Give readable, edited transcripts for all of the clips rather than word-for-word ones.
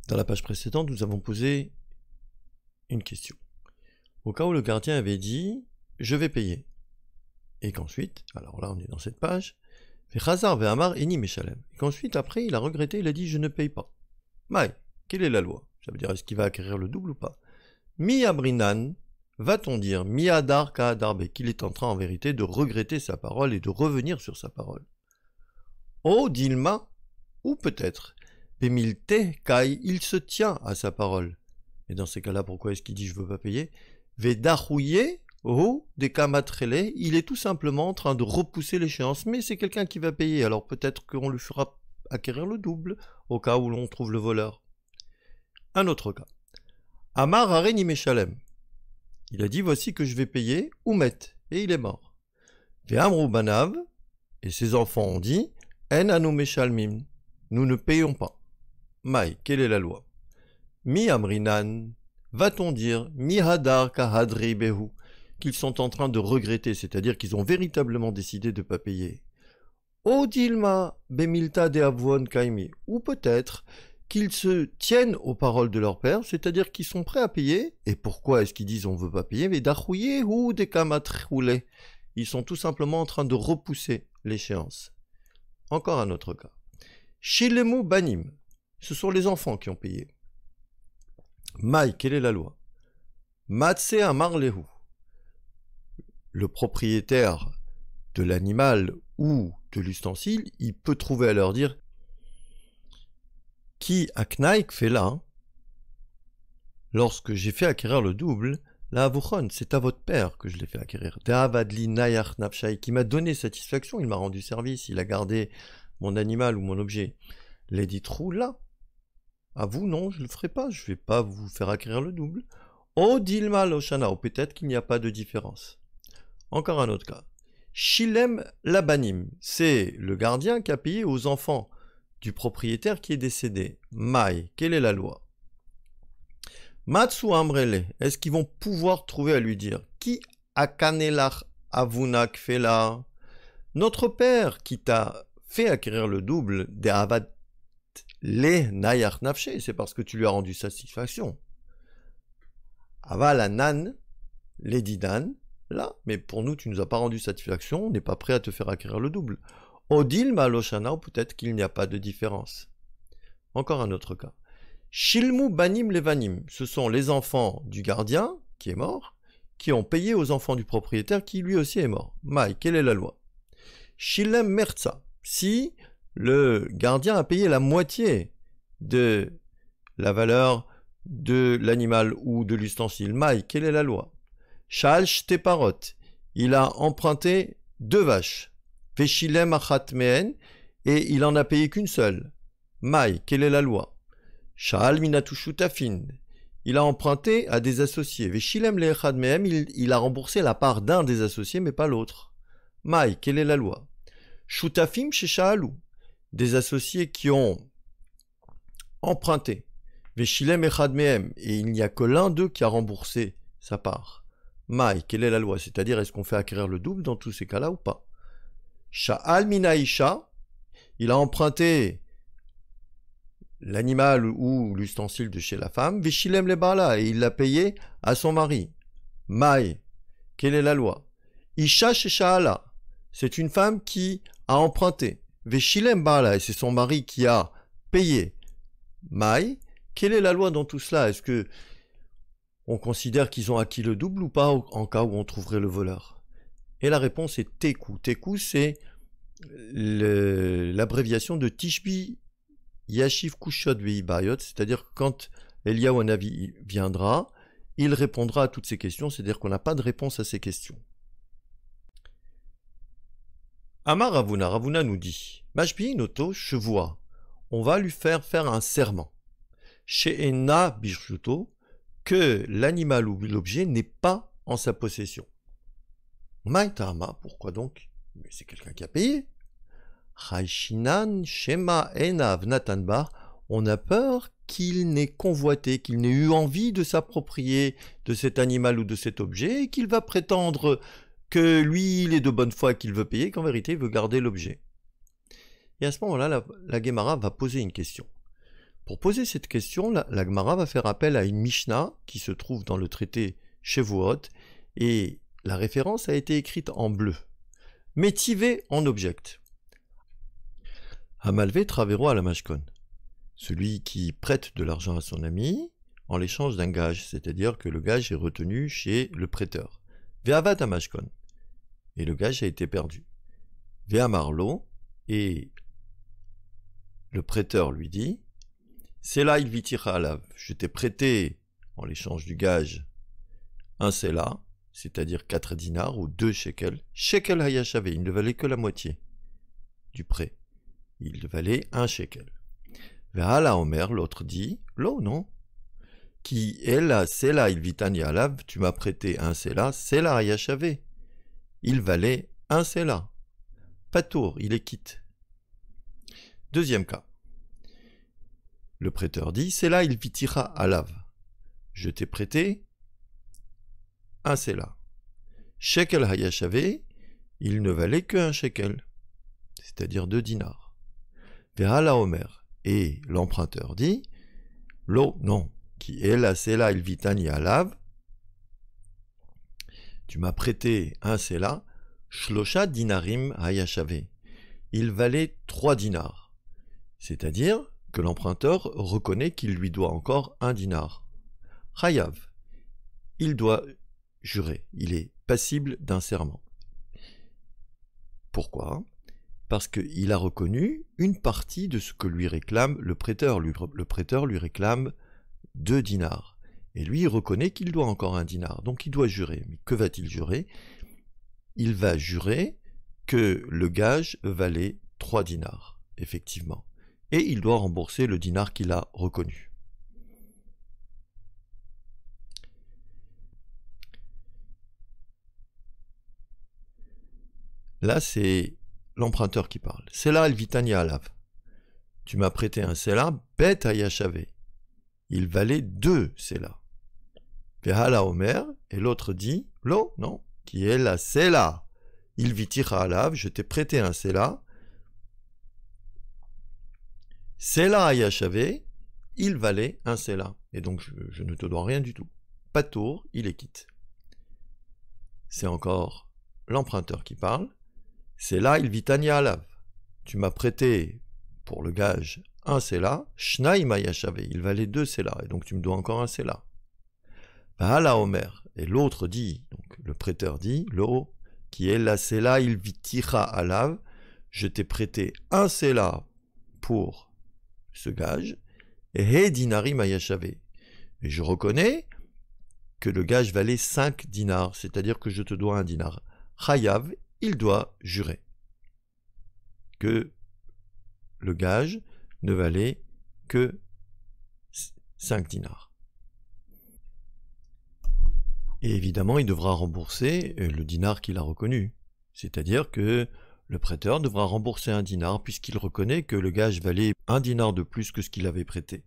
Dans la page précédente, nous avons posé une question. Au cas où le gardien avait dit « je vais payer ». Et qu'ensuite, alors là on est dans cette page, « Vechazar ve'amar eni meshalem ». Et qu'ensuite, après, il a regretté, il a dit « je ne paye pas ». Maï, quelle est la loi? Ça veut dire, est-ce qu'il va acquérir le double ou pas? Mi abrinan, va-t-on dire, mi adar ka adarbe, qu'il est en train en vérité de regretter sa parole et de revenir sur sa parole. O dilma, ou peut-être, Bemilte kai, il se tient à sa parole. Et dans ces cas-là, pourquoi est-ce qu'il dit je veux pas payer? Vedahouye, ou dekamatrele, il est tout simplement en train de repousser l'échéance, mais c'est quelqu'un qui va payer, alors peut-être qu'on lui fera acquérir le double, au cas où l'on trouve le voleur. Un autre cas. Amar areni meshalem. Il a dit voici que je vais payer, Oumet, et il est mort. Ve'amru banav, et ses enfants ont dit, En anu meshalmim, nous ne payons pas. Maï, quelle est la loi? Mi amrinan, va-t-on dire, mi hadar kahadri behu, qu'ils sont en train de regretter, c'est-à-dire qu'ils ont véritablement décidé de ne pas payer. O dilma bemilta de avon kaimi, ou peut-être qu'ils se tiennent aux paroles de leur père, c'est-à-dire qu'ils sont prêts à payer. Et pourquoi est-ce qu'ils disent on ne veut pas payer? Mais dachouye ou dekamatroule, ils sont tout simplement en train de repousser l'échéance. Encore un autre cas. Shilemu banim, ce sont les enfants qui ont payé. Maï, quelle est la loi? Matse amar lehu, le propriétaire de l'animal ou de l'ustensile, il peut trouver à leur dire Ki aknaik fait là, lorsque j'ai fait acquérir le double, la avuchon, c'est à votre père que je l'ai fait acquérir. De'avadli nayach nafshai, qui m'a donné satisfaction, il m'a rendu service, il a gardé mon animal ou mon objet. Lady Trou, là. À vous, non, je ne le ferai pas, je ne vais pas vous faire acquérir le double. O dilma loshana, ou peut-être qu'il n'y a pas de différence. Encore un autre cas. Shilem labanim, c'est le gardien qui a payé aux enfants du propriétaire qui est décédé. Maï, quelle est la loi? Matsu amrele, est-ce qu'ils vont pouvoir trouver à lui dire Ki akanelach avunak fela, notre père qui t'a fait acquérir le double des avad les nayach nafshe, c'est parce que tu lui as rendu satisfaction. Aval anan, les didan, là, mais pour nous tu nous as pas rendu satisfaction, on n'est pas prêt à te faire acquérir le double. Odil maloshana, ou peut-être qu'il n'y a pas de différence. Encore un autre cas. Shilmu banim levanim, ce sont les enfants du gardien, qui est mort, qui ont payé aux enfants du propriétaire, qui lui aussi est mort. Maï, quelle est la loi? Shilem merza, si le gardien a payé la moitié de la valeur de l'animal ou de l'ustensile. Maï, quelle est la loi? Shal shteparot, il a emprunté 2 vaches. Veshilem achat mehen, et il en a payé qu'une seule. Maï, quelle est la loi? Shal minatu shutafin, il a emprunté à des associés. Veshilem leechad mehem, il a remboursé la part d'un des associés, mais pas l'autre. Maï, quelle est la loi? Shutafim sheshalu, des associés qui ont emprunté. Veshilem echad mehem, et il n'y a que l'un d'eux qui a remboursé sa part. Maï, quelle est la loi? C'est-à-dire, est-ce qu'on fait acquérir le double dans tous ces cas-là ou pas? Sha'al minaïcha, il a emprunté l'animal ou l'ustensile de chez la femme. Veshilem le bala, et il l'a payé à son mari. Maï, quelle est la loi? Isha shesha'ala, c'est une femme qui a emprunté. Veshilem bala, et c'est son mari qui a payé. Maï, quelle est la loi dans tout cela? Est-ce que on considère qu'ils ont acquis le double ou pas en cas où on trouverait le voleur? Et la réponse est Teku. Teku, c'est l'abréviation de Tishbi Yashiv Kushot Veibayot, c'est-à-dire que quand Eliyahu Hanavi viendra, il répondra à toutes ces questions, c'est-à-dire qu'on n'a pas de réponse à ces questions. Amar Ravuna, Ravuna nous dit, Mashbi Noto, je vois, on va lui faire un serment. Chez Ena Bishruto, que l'animal ou l'objet n'est pas en sa possession. Maïtama, pourquoi donc? Mais c'est quelqu'un qui a payé. Chaishinan Shema Ena Vnatanba, on a peur qu'il n'ait convoité, qu'il n'ait eu envie de s'approprier de cet animal ou de cet objet, et qu'il va prétendre que lui, il est de bonne foi, qu'il veut payer, qu'en vérité, il veut garder l'objet. Et à ce moment-là, la Guémara va poser une question. Pour poser cette question, la Gemara va faire appel à une Mishnah qui se trouve dans le traité Shavuot, et la référence a été écrite en bleu. Métivé en object. Hamalvé travero à la mashkon. Celui qui prête de l'argent à son ami en l'échange d'un gage, c'est-à-dire que le gage est retenu chez le prêteur. Ve'avad amashkon. Et le gage a été perdu. Ve'amarlo. Et le prêteur lui dit, c'est là il vitira alav. Je t'ai prêté en l'échange du gage un sela, c'est-à-dire 4 dinars ou 2 shekels. Shekel hayashave, il ne valait que la moitié du prêt. Il valait 1 shekel. Ve'ala omer, l'autre dit, lo, non. Qui est là, sela il vitani alav, tu m'as prêté un sela, sela hayashave. Il valait 1 sela. Patour, il est quitte. Deuxième cas. Le prêteur dit, c'est là il vitira alav. Je t'ai prêté un sela. Shekel hayashave, il ne valait que 1 shekel, c'est-à-dire 2 dinars. Ve'ala omer, et l'emprunteur dit, lo, non, qui est la sela il vitani alav, tu m'as prêté un sela, shlosha dinarim hayashave, il valait 3 dinars, c'est-à-dire que l'emprunteur reconnaît qu'il lui doit encore 1 dinar. Chayav, il doit jurer, il est passible d'un serment. Pourquoi ? Parce qu'il a reconnu une partie de ce que lui réclame le prêteur. Le prêteur lui réclame 2 dinars. Et lui, il reconnaît qu'il doit encore 1 dinar. Donc il doit jurer. Mais que va-t-il jurer ? Il va jurer que le gage valait 3 dinars, effectivement. Et il doit rembourser le dinar qu'il a reconnu. Là, c'est l'emprunteur qui parle. Sela el vitani alav. Tu m'as prêté un sela, bet hayashave. Il valait 2 sela. Ve'hala omer, et l'autre dit, lo, non, qui est la sela. Il vitira alav, je t'ai prêté un sela. Sela hayashave, il valait 1 sela. Et donc, je ne te dois rien du tout. Patour, il est quitte. C'est encore l'emprunteur qui parle. C'est là il vitani alav. Tu m'as prêté pour le gage 1 sela, shnaim hayashave, il valait 2 sela, et donc tu me dois encore 1 sela. Ve'hala omer, et l'autre dit, donc le prêteur dit, lo, qui est la sela il vitira alav, je t'ai prêté 1 sela pour ce gage, et he dinarim hayashave. Et je reconnais que le gage valait 5 dinars, c'est-à-dire que je te dois 1 dinar. Chayav, il doit jurer que le gage ne valait que 5 dinars. Et évidemment, il devra rembourser le dinar qu'il a reconnu. C'est-à-dire que le prêteur devra rembourser 1 dinar puisqu'il reconnaît que le gage valait 1 dinar de plus que ce qu'il avait prêté.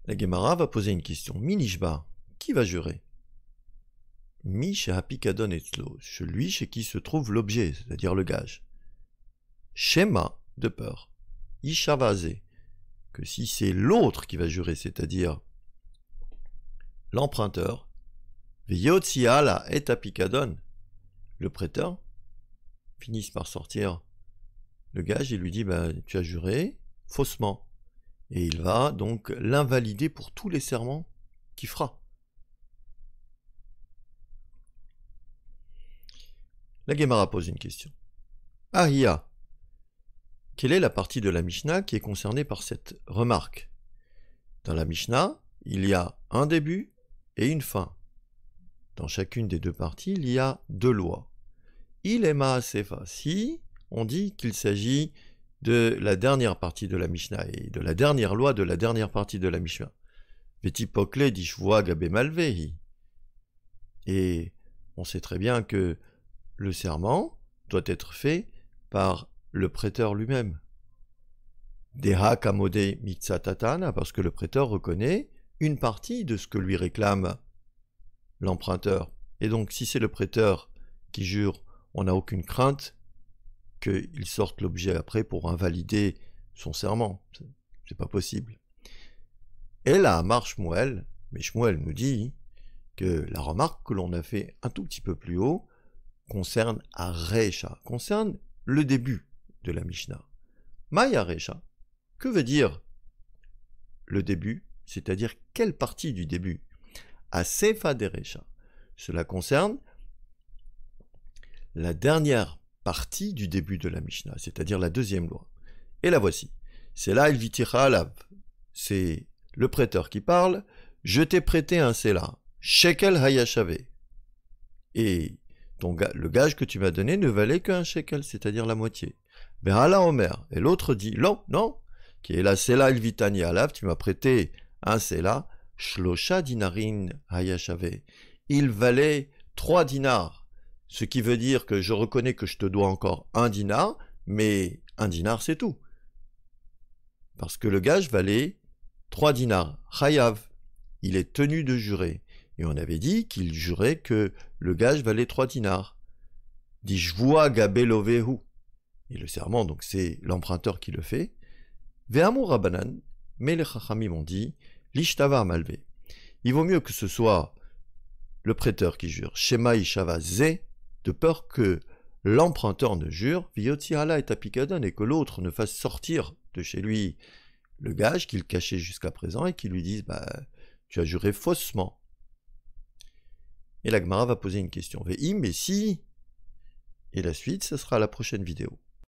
La Gemara va poser une question. Minishba, qui va jurer ? Mi shehapikadon etzlo, celui chez qui se trouve l'objet, c'est-à-dire le gage. Shema, de peur. Ishavase, que si c'est l'autre qui va jurer, c'est-à-dire l'emprunteur, Veyotziala et apikadon, le prêteur, finisse par sortir le gage et lui dit tu as juré faussement. Et il va donc l'invalider pour tous les serments qu'il fera. La Gemara pose une question. Ahia, quelle est la partie de la Mishnah qui est concernée par cette remarque ? Dans la Mishnah, il y a un début et une fin. Dans chacune des deux parties, il y a 2 lois. Il est ma'asefa, si on dit qu'il s'agit de la dernière partie de la Mishnah et de la dernière loi de la dernière partie de la Mishnah. Vetipokle dishvoa gabe malvehi. Et on sait très bien que le serment doit être fait par le prêteur lui-même. Deha kamode mitzatatana, parce que le prêteur reconnaît une partie de ce que lui réclame l'emprunteur. Et donc, si c'est le prêteur qui jure, on n'a aucune crainte qu'il sorte l'objet après pour invalider son serment. C'est pas possible. Et là, Amar Shmuel, mais Shmuel nous dit que la remarque que l'on a fait un tout petit peu plus haut concerne Aresha, concerne le début de la Mishnah. Maya Aresha, que veut dire le début, c'est-à-dire quelle partie du début? Asefa Deresha. Cela concerne la dernière partie du début de la Mishnah, c'est-à-dire la deuxième loi. Et la voici. C'est là il vitira alav. C'est le prêteur qui parle. Je t'ai prêté un sela, shekel hayashave. Et le gage que tu m'as donné ne valait qu'un shekel, c'est-à-dire la moitié. Ve'ala Omer. Et l'autre dit, non, qui est la sela il vitani alav, tu m'as prêté un sela, shlosha dinarin hayashave. Il valait 3 dinars. Ce qui veut dire que je reconnais que je te dois encore 1 dinar, mais 1 dinar c'est tout. Parce que le gage valait 3 dinars. Chayav, il est tenu de jurer. Et on avait dit qu'il jurait que le gage valait 3 dinars. Dit Shvua gabelovehu. Et le serment, donc c'est l'emprunteur qui le fait. Ve'amur rabanan, mais les chachamim ont dit l'ishtavar malvé. Il vaut mieux que ce soit le prêteur qui jure. Shema ishava ze, de peur que l'emprunteur ne jure, viyotzihala et apikadon, et que l'autre ne fasse sortir de chez lui le gage qu'il cachait jusqu'à présent et qu'il lui dise tu as juré faussement. Et la Gemara va poser une question. Ve'im, mais si. Et la suite, ce sera la prochaine vidéo.